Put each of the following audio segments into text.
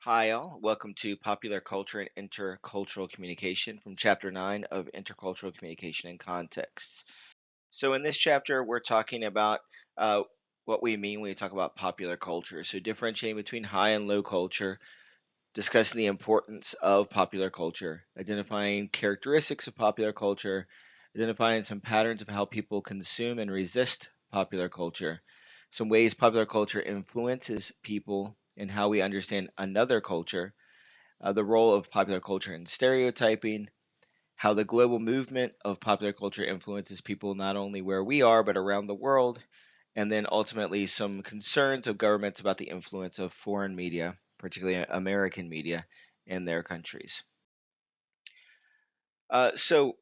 Hi, all. Welcome to Popular Culture and Intercultural Communication from Chapter 9 of Intercultural Communication and Contexts. So, in this chapter, we're talking about what we mean when we talk about popular culture. So, differentiating between high and low culture, discussing the importance of popular culture, identifying characteristics of popular culture, identifying some patterns of how people consume and resist popular culture, some ways popular culture influences people and how we understand another culture, the role of popular culture in stereotyping, how the global movement of popular culture influences people not only where we are, but around the world, and then ultimately some concerns of governments about the influence of foreign media, particularly American media, in their countries. So,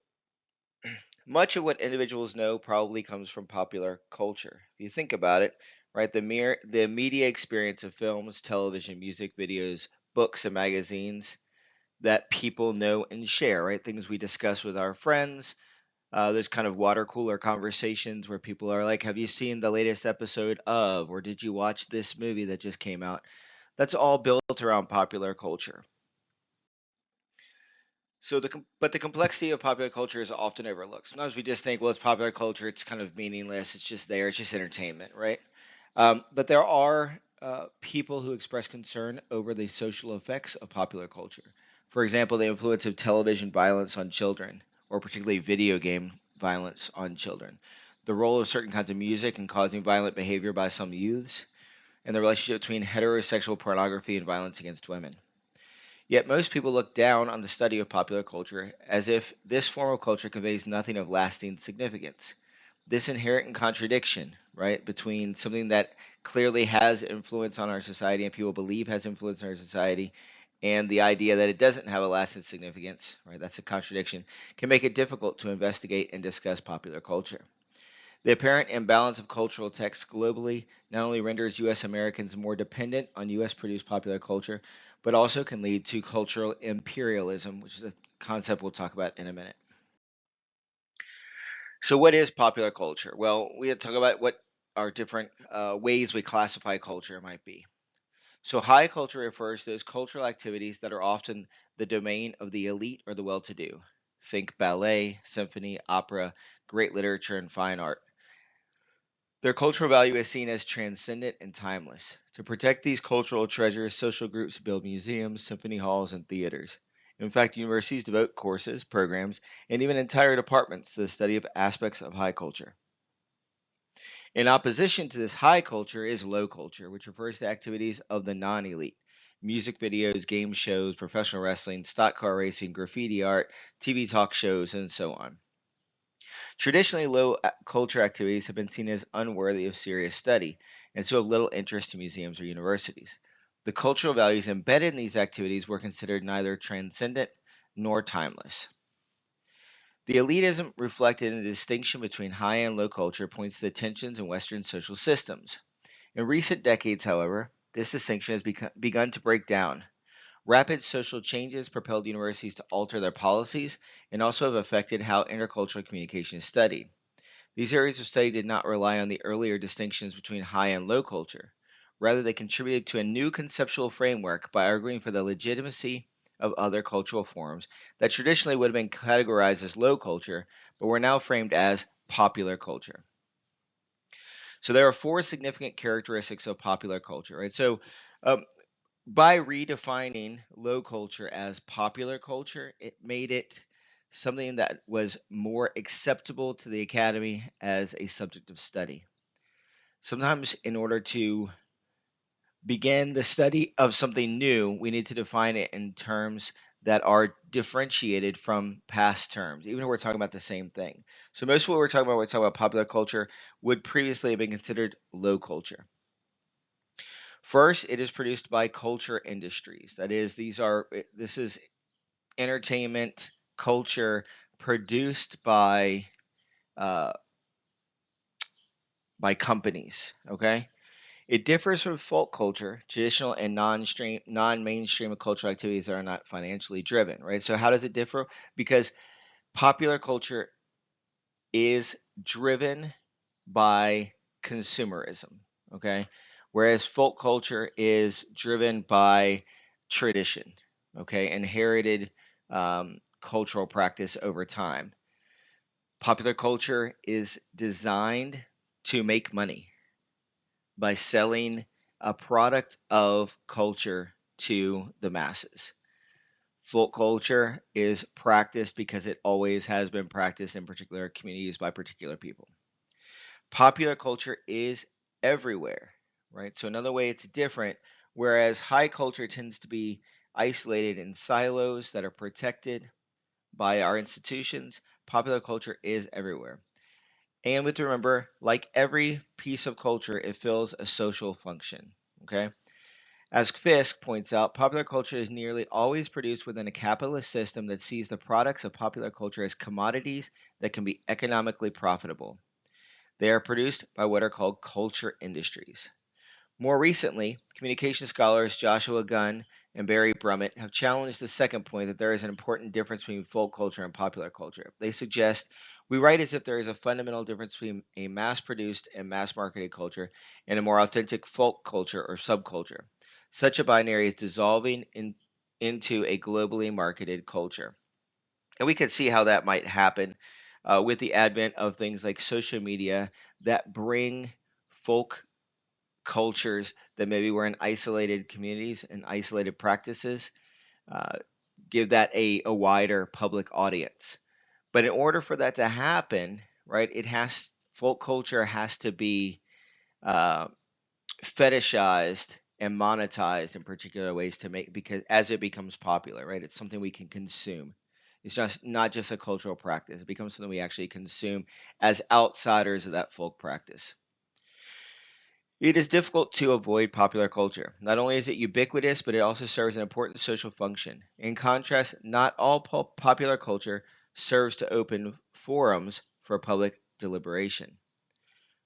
much of what individuals know probably comes from popular culture. If you think about it, right, the media experience of films, television, music, videos, books, and magazines that people know and share, right? Things we discuss with our friends. There's kind of water cooler conversations where people are like, "Have you seen the latest episode of?" or "Did you watch this movie that just came out?" That's all built around popular culture. So but the complexity of popular culture is often overlooked. Sometimes we just think, well, it's popular culture, it's kind of meaningless, it's just there, it's just entertainment, right? But there are people who express concern over the social effects of popular culture. For example, the influence of television violence on children, or particularly video game violence on children, the role of certain kinds of music in causing violent behavior by some youths, and the relationship between heterosexual pornography and violence against women. Yet most people look down on the study of popular culture as if this form of culture conveys nothing of lasting significance. This inherent contradiction, right, between something that clearly has influence on our society and people believe has influence on our society and the idea that it doesn't have a lasting significance, right, that's a contradiction, can make it difficult to investigate and discuss popular culture. The apparent imbalance of cultural texts globally not only renders U.S. Americans more dependent on U.S. produced popular culture, but also can lead to cultural imperialism, which is a concept we'll talk about in a minute. So, what is popular culture? Well, we have to talk about what our different ways we classify culture might be. So, high culture refers to those cultural activities that are often the domain of the elite or the well to do. Think ballet, symphony, opera, great literature, and fine art. Their cultural value is seen as transcendent and timeless. To protect these cultural treasures, social groups build museums, symphony halls, and theaters. In fact, universities devote courses, programs, and even entire departments to the study of aspects of high culture. In opposition to this high culture is low culture, which refers to activities of the non elite. Music videos, game shows, professional wrestling, stock car racing, graffiti art, TV talk shows, and so on. Traditionally, culture activities have been seen as unworthy of serious study, and so of little interest to museums or universities. The cultural values embedded in these activities were considered neither transcendent nor timeless. The elitism reflected in the distinction between high and low culture points to the tensions in Western social systems. In recent decades, however, this distinction has begun to break down. Rapid social changes propelled universities to alter their policies and also have affected how intercultural communication is studied. These areas of study did not rely on the earlier distinctions between high and low culture. Rather, they contributed to a new conceptual framework by arguing for the legitimacy of other cultural forms that traditionally would have been categorized as low culture, but were now framed as popular culture. So there are four significant characteristics of popular culture, right? So um, by redefining low culture as popular culture, it made it something that was more acceptable to the academy as a subject of study. Sometimes, in order to begin the study of something new, we need to define it in terms that are differentiated from past terms, even if we're talking about the same thing. So, most of what we're talking about when we talk about popular culture would previously have been considered low culture. First, it is produced by culture industries. That is, this is entertainment culture produced uh, by companies. Okay, it differs from folk culture, traditional and non-mainstream cultural activities that are not financially driven. Right. So how does it differ? Because popular culture is driven by consumerism. Okay, whereas folk culture is driven by tradition, okay, inherited cultural practice over time. Popular culture is designed to make money by selling a product of culture to the masses. Folk culture is practiced because it always has been practiced in particular communities by particular people. Popular culture is everywhere, right? So another way it's different, whereas high culture tends to be isolated in silos that are protected by our institutions, popular culture is everywhere. And we have to remember, like every piece of culture, it fills a social function. Okay. As Fisk points out, popular culture is nearly always produced within a capitalist system that sees the products of popular culture as commodities that can be economically profitable. They are produced by what are called culture industries. More recently, communication scholars Joshua Gunn and Barry Brummett have challenged the second point that there is an important difference between folk culture and popular culture. They suggest we write as if there is a fundamental difference between a mass produced and mass marketed culture and a more authentic folk culture or subculture. Such a binary is dissolving into a globally marketed culture. And we could see how that might happen with the advent of things like social media that bring folk cultures that maybe were in isolated communities and isolated practices, uh, give that a wider public audience. But in order for that to happen, right, it has folk culture has to be uh, fetishized and monetized in particular ways to make because as it becomes popular, right, it's something we can consume. It's just not just a cultural practice. It becomes something we actually consume as outsiders of that folk practice. It is difficult to avoid popular culture. Not only is it ubiquitous, but it also serves an important social function. In contrast, not all popular culture serves to open forums for public deliberation.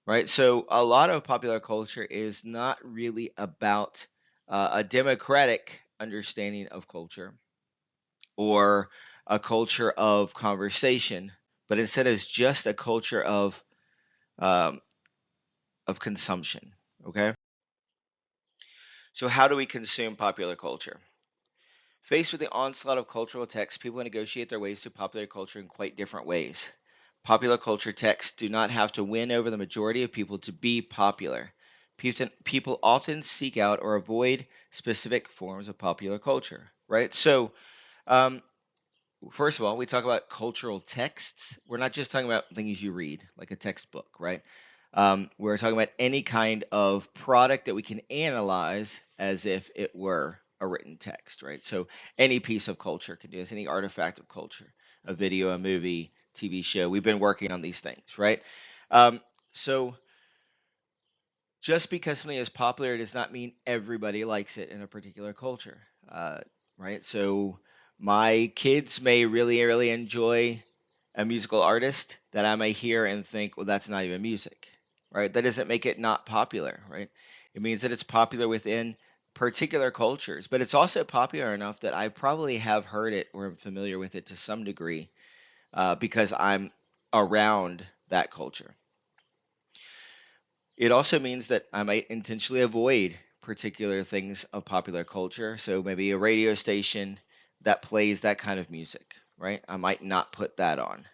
Right? So, a lot of popular culture is not really about a democratic understanding of culture or a culture of conversation, but instead is just a culture um, of consumption. Okay. So, how do we consume popular culture? Faced with the onslaught of cultural texts, people negotiate their ways through popular culture in quite different ways. Popular culture texts do not have to win over the majority of people to be popular. People often seek out or avoid specific forms of popular culture, right? So, um, first of all, we talk about cultural texts. We're not just talking about things you read, like a textbook, right? We're talking about any kind of product that we can analyze as if it were a written text, right? So any piece of culture can do this, any artifact of culture, a video, a movie, TV show. We've been working on these things, right? Um, so just because something is popular does not mean everybody likes it in a particular culture, uh, right? So my kids may really, really enjoy a musical artist that I may hear and think, well, that's not even music, right? That doesn't make it not popular, right? It means that it's popular within particular cultures, but it's also popular enough that I probably have heard it or am familiar with it to some degree because I'm around that culture. It also means that I might intentionally avoid particular things of popular culture. So maybe a radio station that plays that kind of music, right? I might not put that on.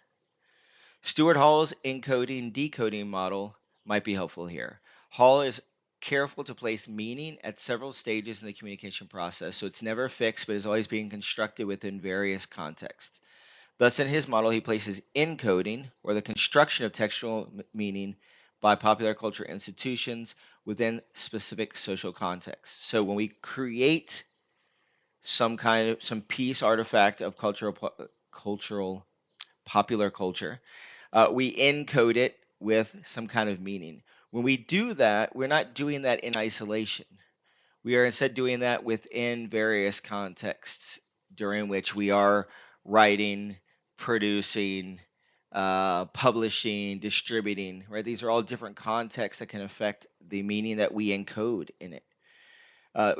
Stuart Hall's encoding decoding model might be helpful here. Hall is careful to place meaning at several stages in the communication process, so it's never fixed but is always being constructed within various contexts. Thus, in his model, he places encoding, or the construction of textual meaning, by popular culture institutions within specific social contexts. So when we create some piece artifact of cultural popular culture, we encode it with some kind of meaning. When we do that, we're not doing that in isolation. We are instead doing that within various contexts during which we are writing, producing, publishing, distributing, right? These are all different contexts that can affect the meaning that we encode in it.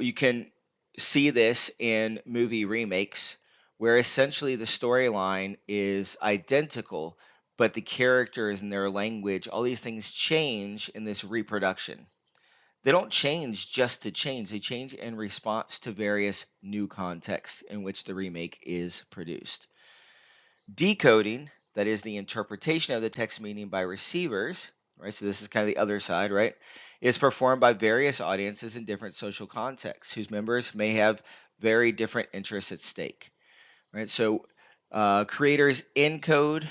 You can see this in movie remakes where essentially the storyline is identical, but the characters and their language, all these things change in this reproduction. They don't change just to change, they change in response to various new contexts in which the remake is produced. Decoding, that is the interpretation of the text meaning by receivers, right? So this is kind of the other side, right? Is performed by various audiences in different social contexts whose members may have very different interests at stake, right? So creators encode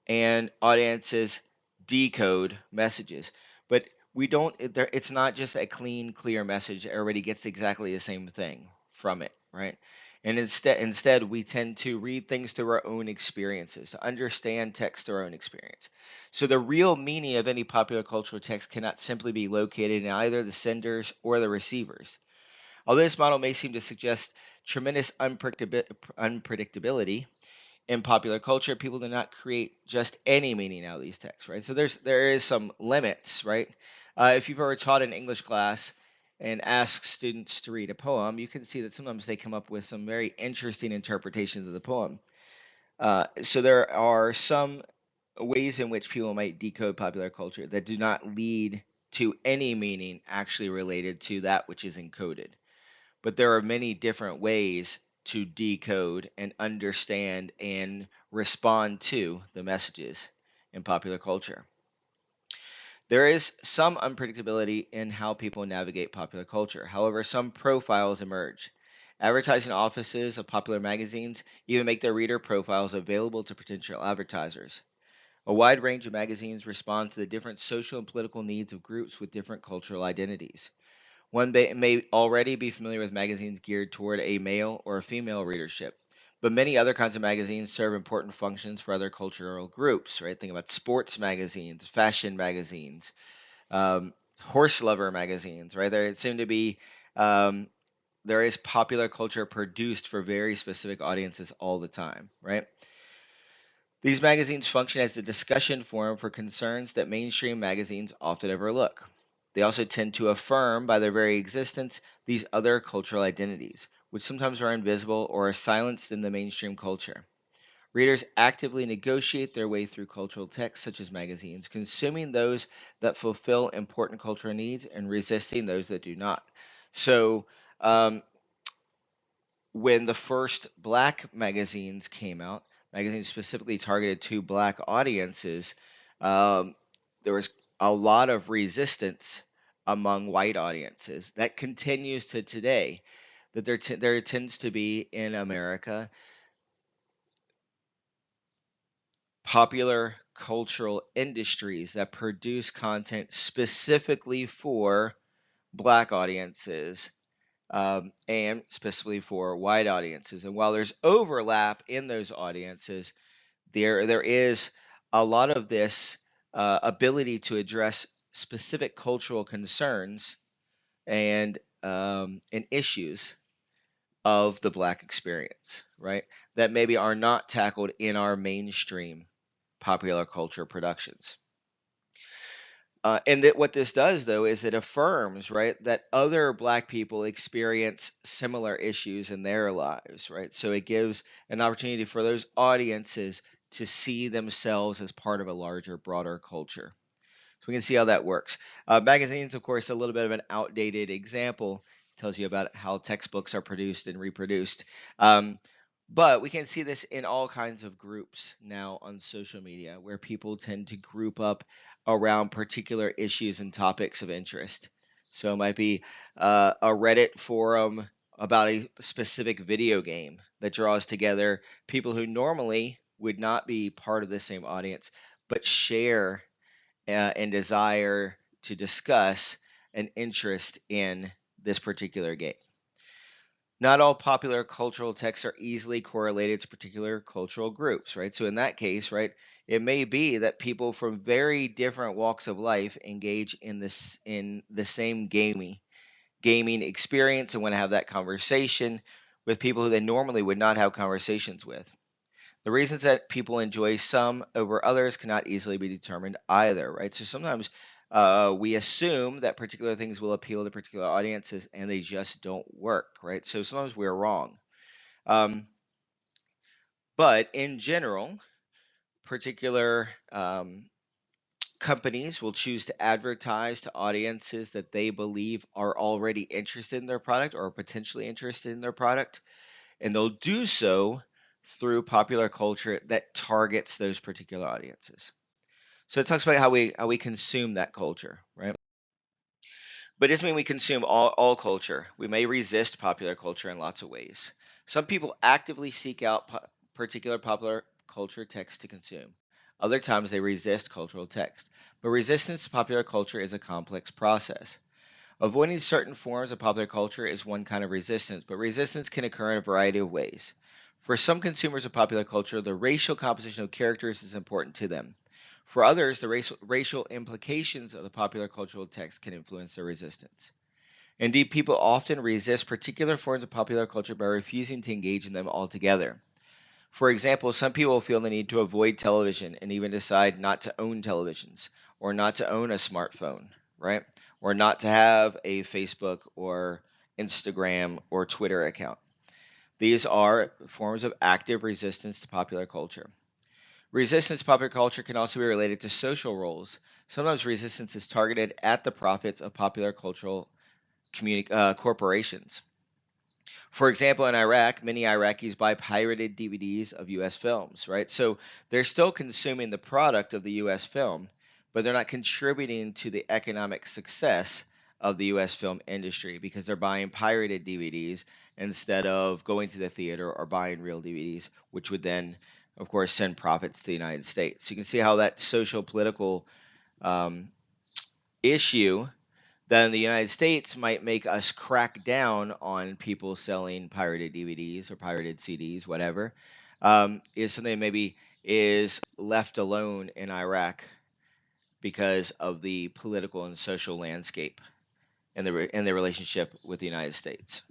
and audiences decode messages. But we don't, it's not just a clean, clear message. Everybody gets exactly the same thing from it, right? And instead, we tend to read things through our own experiences, to understand text through our own experience. So the real meaning of any popular cultural text cannot simply be located in either the senders or the receivers. Although this model may seem to suggest tremendous unpredictability, in popular culture, people do not create just any meaning out of these texts, right? So there is some limits, right? If you've ever taught an English class and asked students to read a poem, you can see that sometimes they come up with some very interesting interpretations of the poem. So there are some ways in which people might decode popular culture that do not lead to any meaning actually related to that which is encoded. But there are many different ways to decode and understand and respond to the messages in popular culture. There is some unpredictability in how people navigate popular culture. However, some profiles emerge. Advertising offices of popular magazines even make their reader profiles available to potential advertisers. A wide range of magazines respond to the different social and political needs of groups with different cultural identities. One may already be familiar with magazines geared toward a male or a female readership, but many other kinds of magazines serve important functions for other cultural groups, right? Think about sports magazines, fashion magazines, horse lover magazines, right? There seem to be, um, there is popular culture produced for very specific audiences all the time, right? These magazines function as the discussion forum for concerns that mainstream magazines often overlook. They also tend to affirm, by their very existence, these other cultural identities, which sometimes are invisible or are silenced in the mainstream culture. Readers actively negotiate their way through cultural texts such as magazines, consuming those that fulfill important cultural needs and resisting those that do not. So, um, when the first black magazines came out, magazines specifically targeted to black audiences, um, there was a lot of resistance among white audiences. That continues to today. That there tends to be in America popular cultural industries that produce content specifically for black audiences, and specifically for white audiences. And while there's overlap in those audiences, there is a lot of this ability to address specific cultural concerns and issues of the black experience, right? That maybe are not tackled in our mainstream popular culture productions. And that what this does, though, is it affirms, right, that other Black people experience similar issues in their lives, right? So it gives an opportunity for those audiences to see themselves as part of a larger, broader culture. So we can see how that works. Magazines, of course, a little bit of an outdated example. Tells you about how textbooks are produced and reproduced. Um, but we can see this in all kinds of groups now on social media where people tend to group up around particular issues and topics of interest. So it might be a Reddit forum about a specific video game that draws together people who normally would not be part of the same audience, but share and desire to discuss an interest in this particular game. Not all popular cultural texts are easily correlated to particular cultural groups, right? So in that case, right, it may be that people from very different walks of life engage in the same gaming experience and want to have that conversation with people who they normally would not have conversations with. The reasons that people enjoy some over others cannot easily be determined either, right? So sometimes we assume that particular things will appeal to particular audiences and they just don't work, right? So sometimes we're wrong. Um, but in general, particular Companies will choose to advertise to audiences that they believe are already interested in their product or potentially interested in their product, and they'll do so through popular culture that targets those particular audiences. So it talks about how we consume that culture, right? But it doesn't mean we consume all culture. We may resist popular culture in lots of ways. Some people actively seek out particular popular culture text to consume. Other times they resist cultural text. But resistance to popular culture is a complex process. Avoiding certain forms of popular culture is one kind of resistance, but resistance can occur in a variety of ways. For some consumers of popular culture, the racial composition of characters is important to them. For others, the racial implications of the popular cultural text can influence their resistance. Indeed, people often resist particular forms of popular culture by refusing to engage in them altogether. For example, some people feel the need to avoid television and even decide not to own televisions or not to own a smartphone, right? Or not to have a Facebook or Instagram or Twitter account. These are forms of active resistance to popular culture. Resistance to popular culture can also be related to social roles. Sometimes resistance is targeted at the profits of popular cultural corporations. For example, in Iraq, many Iraqis buy pirated DVDs of U.S. films, right? So they're still consuming the product of the U.S. film, but they're not contributing to the economic success of the U.S. film industry because they're buying pirated DVDs instead of going to the theater or buying real DVDs, which would then, of course, send profits to the United States. So you can see how that social political um, issue that in the United States might make us crack down on people selling pirated DVDs or pirated CDs, whatever, is something that maybe is left alone in Iraq because of the political and social landscape and the relationship with the United States.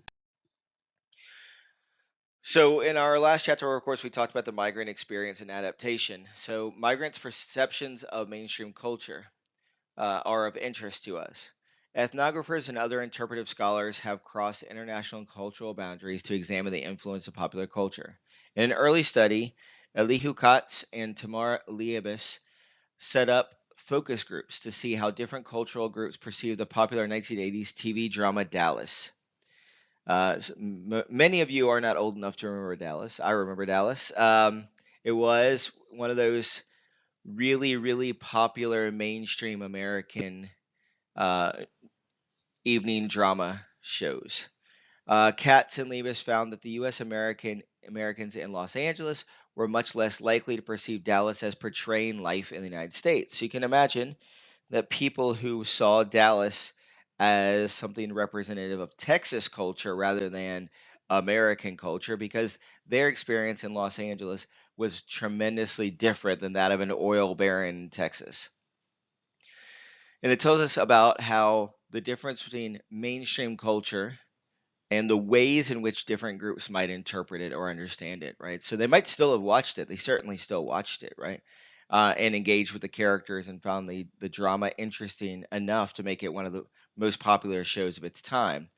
So in our last chapter, of course, we talked about the migrant experience and adaptation. So migrants' perceptions of mainstream culture are of interest to us. Ethnographers and other interpretive scholars have crossed international and cultural boundaries to examine the influence of popular culture. In an early study, Elihu Katz and Tamar Liebes set up focus groups to see how different cultural groups perceive the popular 1980s TV drama Dallas. Many of you are not old enough to remember Dallas. I remember Dallas. It was one of those really, really popular mainstream American uh, evening drama shows. Katz and Leibus found that the U.S. Americans in Los Angeles were much less likely to perceive Dallas as portraying life in the United States. So you can imagine that people who saw Dallas as something representative of Texas culture rather than American culture, because their experience in Los Angeles was tremendously different than that of an oil baron in Texas. And it tells us about how the difference between mainstream culture and the ways in which different groups might interpret it or understand it, right? So they might still have watched it. They certainly still watched it, right? And engaged with the characters and found the drama interesting enough to make it one of the most popular shows of its time.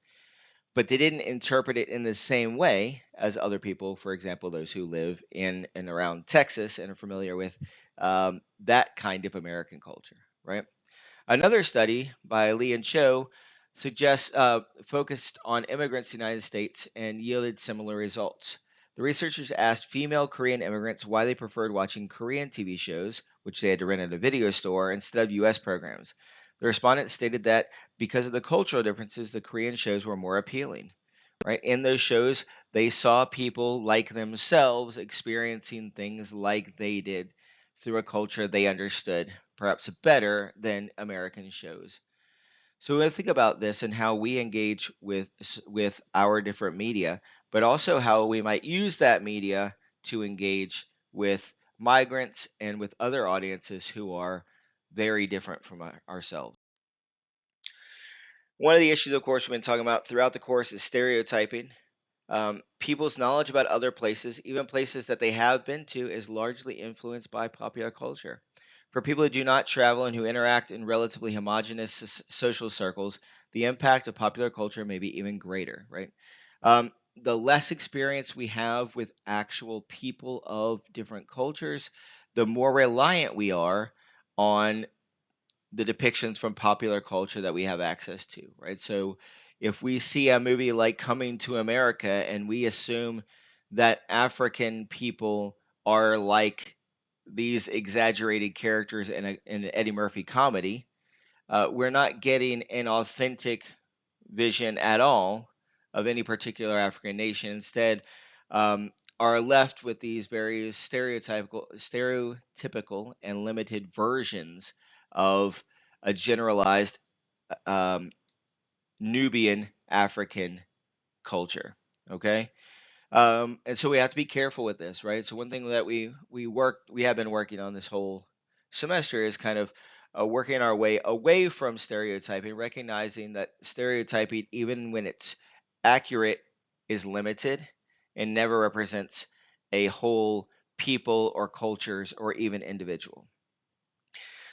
But they didn't interpret it in the same way as other people, for example, those who live in and around Texas and are familiar with that kind of American culture, right? Another study by Lee and Cho suggests focused on immigrants to the United States and yielded similar results. The researchers asked female Korean immigrants why they preferred watching Korean TV shows, which they had to rent at a video store, instead of U.S. programs. The respondents stated that because of the cultural differences, the Korean shows were more appealing. Right? In those shows, they saw people like themselves experiencing things like they did through a culture they understood, perhaps better than American shows. So when I think about this and how we engage with our different media, but also how we might use that media to engage with migrants and with other audiences who are very different from ourselves. One of the issues, of course, we've been talking about throughout the course is stereotyping. People's knowledge about other places, even places that they have been to, is largely influenced by popular culture. For people who do not travel and who interact in relatively homogenous social circles, the impact of popular culture may be even greater, right? The less experience we have with actual people of different cultures, the more reliant we are on the depictions from popular culture that we have access to, right? So if we see a movie like Coming to America and we assume that African people are like these exaggerated characters in an Eddie Murphy comedy, we're not getting an authentic vision at all of any particular African nation. Instead, um, are left with these very stereotypical and limited versions of a generalized um, Nubian African culture. Okay, and so we have to be careful with this, right? So one thing that we have been working on this whole semester is kind of working our way away from stereotyping, recognizing that stereotyping, even when it's accurate, is limited and never represents a whole people or cultures or even individual.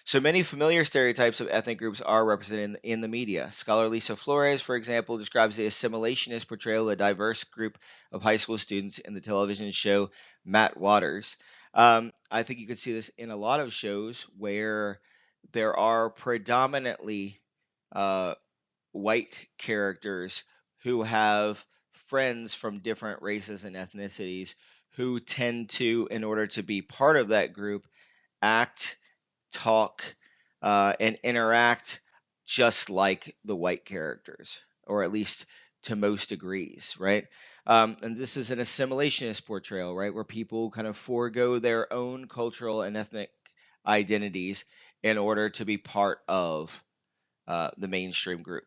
So many familiar stereotypes of ethnic groups are represented in the media. Scholar Lisa Flores, for example, describes the assimilationist portrayal of a diverse group of high school students in the television show Matt Waters. I think you can see this in a lot of shows where there are predominantly uh, white characters who have friends from different races and ethnicities who tend to, in order to be part of that group, act, talk, and interact just like the white characters, or at least to most degrees, right? And this is an assimilationist portrayal, right, where people kind of forego their own cultural and ethnic identities in order to be part of the mainstream group.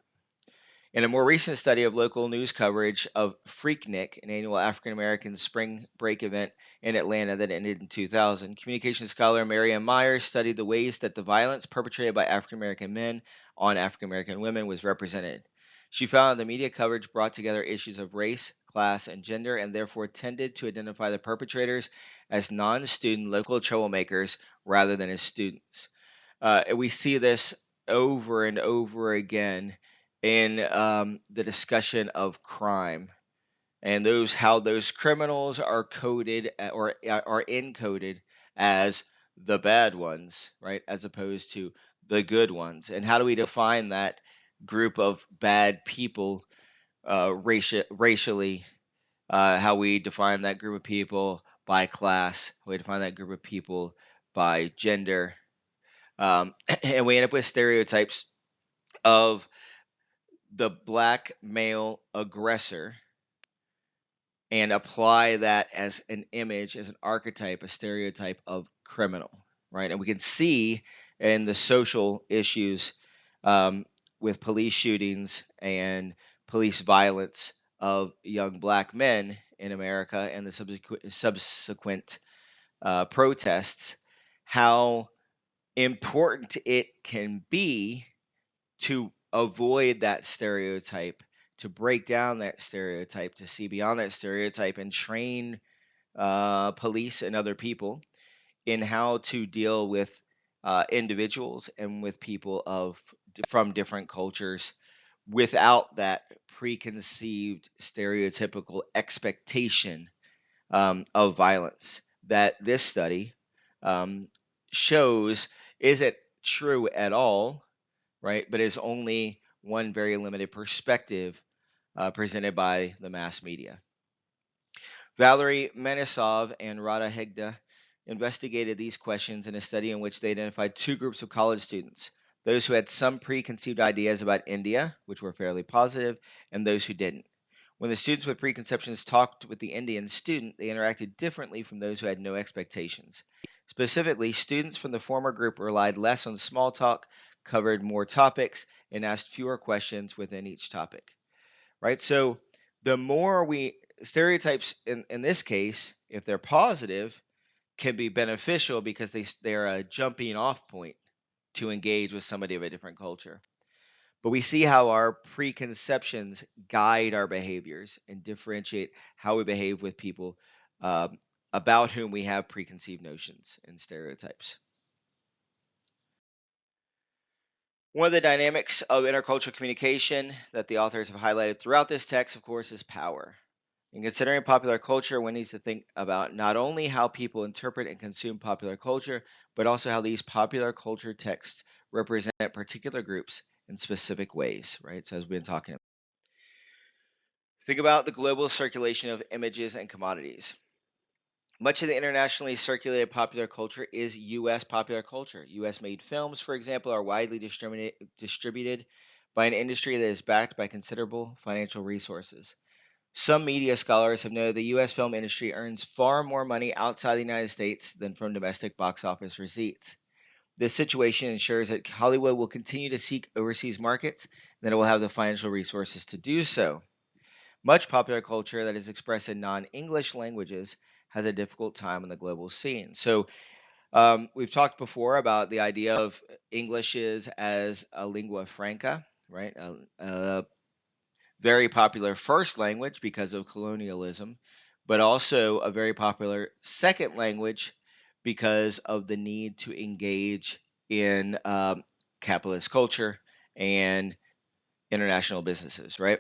In a more recent study of local news coverage of Freaknik, an annual African American spring break event in Atlanta that ended in 2000, communication scholar Marianne Myers studied the ways that the violence perpetrated by African American men on African American women was represented. She found the media coverage brought together issues of race, class, and gender, and therefore tended to identify the perpetrators as non student local troublemakers rather than as students. And we see this over and over again in the discussion of crime and those how those criminals are coded or are encoded as the bad ones, right, as opposed to the good ones. And how do we define that group of bad people racially? How we define that group of people by class? How we define that group of people by gender? And we end up with stereotypes of the black male aggressor and apply that as an image, as an archetype, a stereotype of criminal, right? And we can see in the social issues um, with police shootings and police violence of young black men in America and the subsequent protests, how important it can be to avoid that stereotype, to break down that stereotype, to see beyond that stereotype, and train police and other people in how to deal with individuals and with people of from different cultures without that preconceived stereotypical expectation of violence that this study um, shows isn't true at all, right? But is only one very limited perspective presented by the mass media. Valerie Menisov and Rada Hegda investigated these questions in a study in which they identified two groups of college students: those who had some preconceived ideas about India, which were fairly positive, and those who didn't. When the students with preconceptions talked with the Indian student, they interacted differently from those who had no expectations. Specifically, students from the former group relied less on small talk, covered more topics, and asked fewer questions within each topic. Right? So the more we stereotypes in this case, if they're positive, can be beneficial because they're a jumping off point to engage with somebody of a different culture. But we see how our preconceptions guide our behaviors and differentiate how we behave with people um, about whom we have preconceived notions and stereotypes. One of the dynamics of intercultural communication that the authors have highlighted throughout this text, of course, is power. In considering popular culture, one needs to think about not only how people interpret and consume popular culture, but also how these popular culture texts represent particular groups in specific ways, right? So as we've been talking about. Think about the global circulation of images and commodities. Much of the internationally circulated popular culture is U.S. popular culture. U.S. made films, for example, are widely distributed by an industry that is backed by considerable financial resources. Some media scholars have noted the U.S. film industry earns far more money outside the United States than from domestic box office receipts. This situation ensures that Hollywood will continue to seek overseas markets and that it will have the financial resources to do so. Much popular culture that is expressed in non English languages has a difficult time on the global scene. So, we've talked before about the idea of English is as a lingua franca, right? A very popular first language because of colonialism, but also a very popular second language because of the need to engage in capitalist culture and international businesses, right?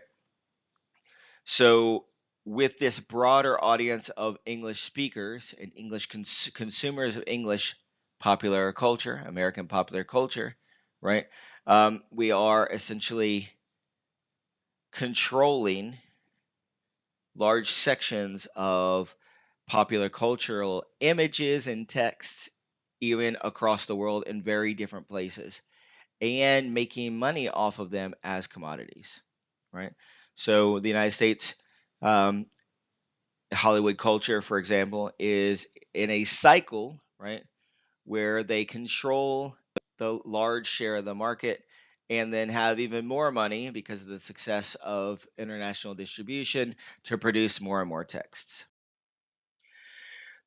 So, with this broader audience of English speakers and English consumers of English popular culture, American popular culture, right? We are essentially controlling large sections of popular cultural images and texts, even across the world in very different places, and making money off of them as commodities, right? So the United States, um, Hollywood culture, for example, is in a cycle, right, where they control the large share of the market and then have even more money because of the success of international distribution to produce more and more texts.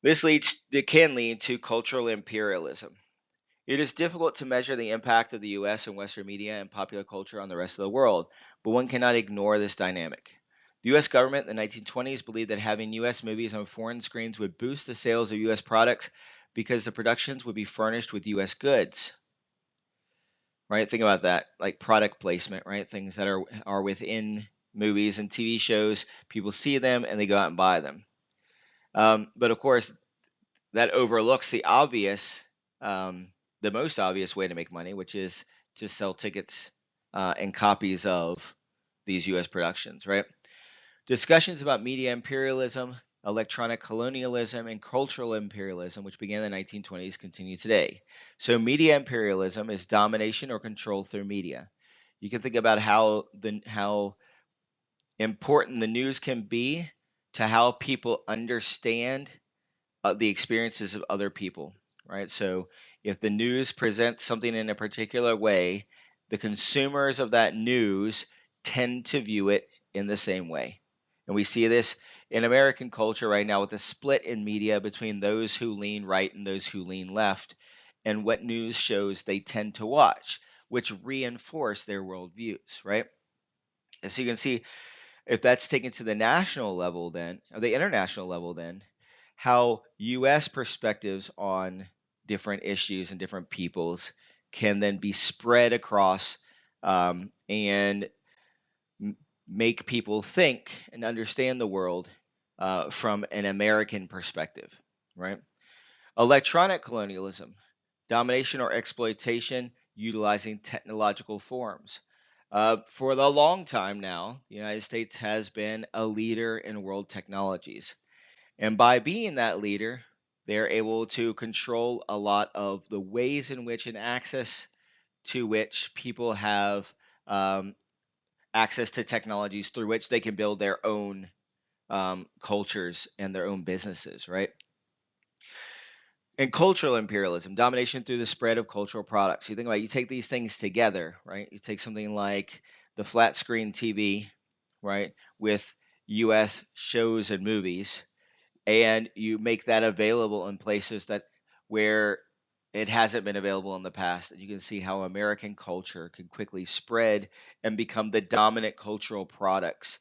It can lead to cultural imperialism. It is difficult to measure the impact of the US and Western media and popular culture on the rest of the world, but one cannot ignore this dynamic. The US government in the 1920s believed that having US movies on foreign screens would boost the sales of US products because the productions would be furnished with US goods. Right? Think about that, like product placement, right? Things that are within movies and TV shows, people see them and they go out and buy them. But of course, that overlooks um, the most obvious way to make money, which is to sell tickets and copies of these U.S. productions, right? Discussions about media imperialism, electronic colonialism, and cultural imperialism, which began in the 1920s, continue today. So, media imperialism is domination or control through media. You can think about how important the news can be to how people understand the experiences of other people, right? So if the news presents something in a particular way, the consumers of that news tend to view it in the same way. And we see this in American culture right now with a split in media between those who lean right and those who lean left, and what news shows they tend to watch, which reinforce their worldviews, right? And so you can see if that's taken to the national level, then, or the international level, then, how U.S. perspectives on different issues and different peoples can then be spread across and make people think and understand the world from an American perspective, right? Electronic colonialism, domination or exploitation utilizing technological forms. For the long time now, the United States has been a leader in world technologies. And by being that leader, they're able to control a lot of the ways in which and access to which people have um, access to technologies through which they can build their own cultures and their own businesses, right? And cultural imperialism, domination through the spread of cultural products. You think about it, you take these things together, right? You take something like the flat screen TV, right, with US shows and movies, and you make that available in places that where it hasn't been available in the past. And you can see how American culture can quickly spread and become the dominant cultural products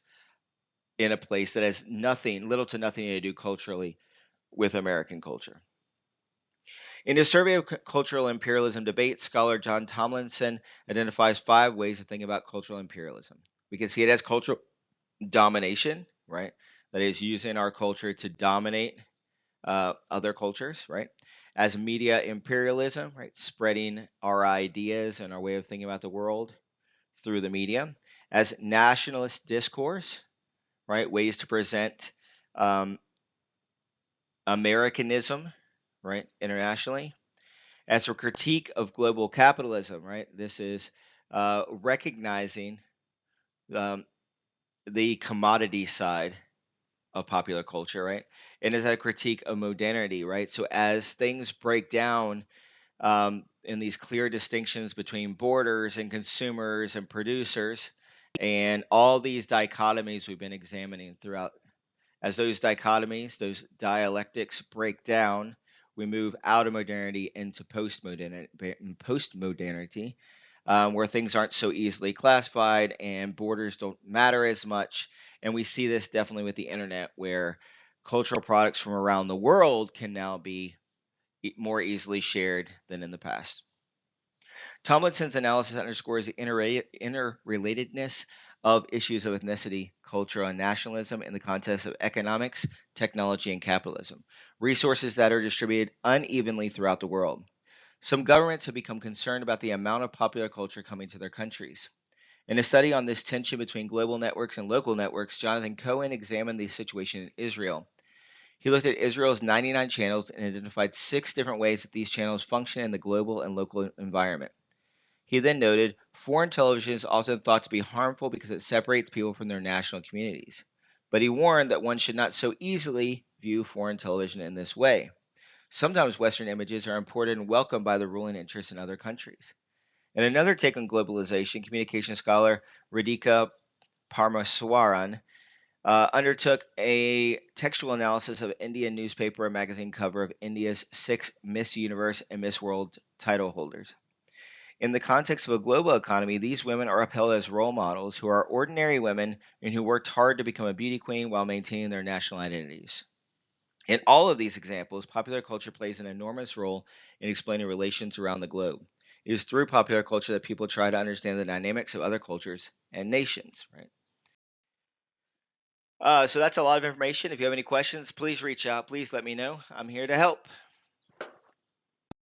in a place that has little to nothing to do culturally with American culture. In his survey of cultural imperialism debate, scholar John Tomlinson identifies 5 ways of thinking about cultural imperialism. We can see it as cultural domination, right? That is using our culture to dominate other cultures, right? as media imperialism, right, spreading our ideas and our way of thinking about the world through the media, as nationalist discourse, right, ways to present um, Americanism, right, internationally, as a critique of global capitalism, right. This is recognizing um, the commodity side of popular culture, right, and as a critique of modernity, right. So as things break down in these clear distinctions between borders and consumers and producers, and all these dichotomies we've been examining throughout. As those dichotomies, those dialectics break down, we move out of modernity into postmodernity, where things aren't so easily classified and borders don't matter as much. And we see this definitely with the internet, where cultural products from around the world can now be more easily shared than in the past. Tomlinson's analysis underscores the interrelatedness of issues of ethnicity, culture, and nationalism in the context of economics, technology, and capitalism, resources that are distributed unevenly throughout the world. Some governments have become concerned about the amount of popular culture coming to their countries. In a study on this tension between global networks and local networks, Jonathan Cohen examined the situation in Israel. He looked at Israel's 99 channels and identified 6 different ways that these channels function in the global and local environment. He then noted foreign television is often thought to be harmful because it separates people from their national communities. But he warned that one should not so easily view foreign television in this way. Sometimes Western images are imported and welcomed by the ruling interests in other countries. In another take on globalization, communication scholar Radhika Parmaswaran undertook a textual analysis of Indian newspaper and magazine cover of India's 6 Miss Universe and Miss World title holders. In the context of a global economy, these women are upheld as role models who are ordinary women and who worked hard to become a beauty queen while maintaining their national identities. In all of these examples, popular culture plays an enormous role in explaining relations around the globe. It is through popular culture that people try to understand the dynamics of other cultures and nations, right? So that's a lot of information. If you have any questions, please reach out. Please let me know. I'm here to help.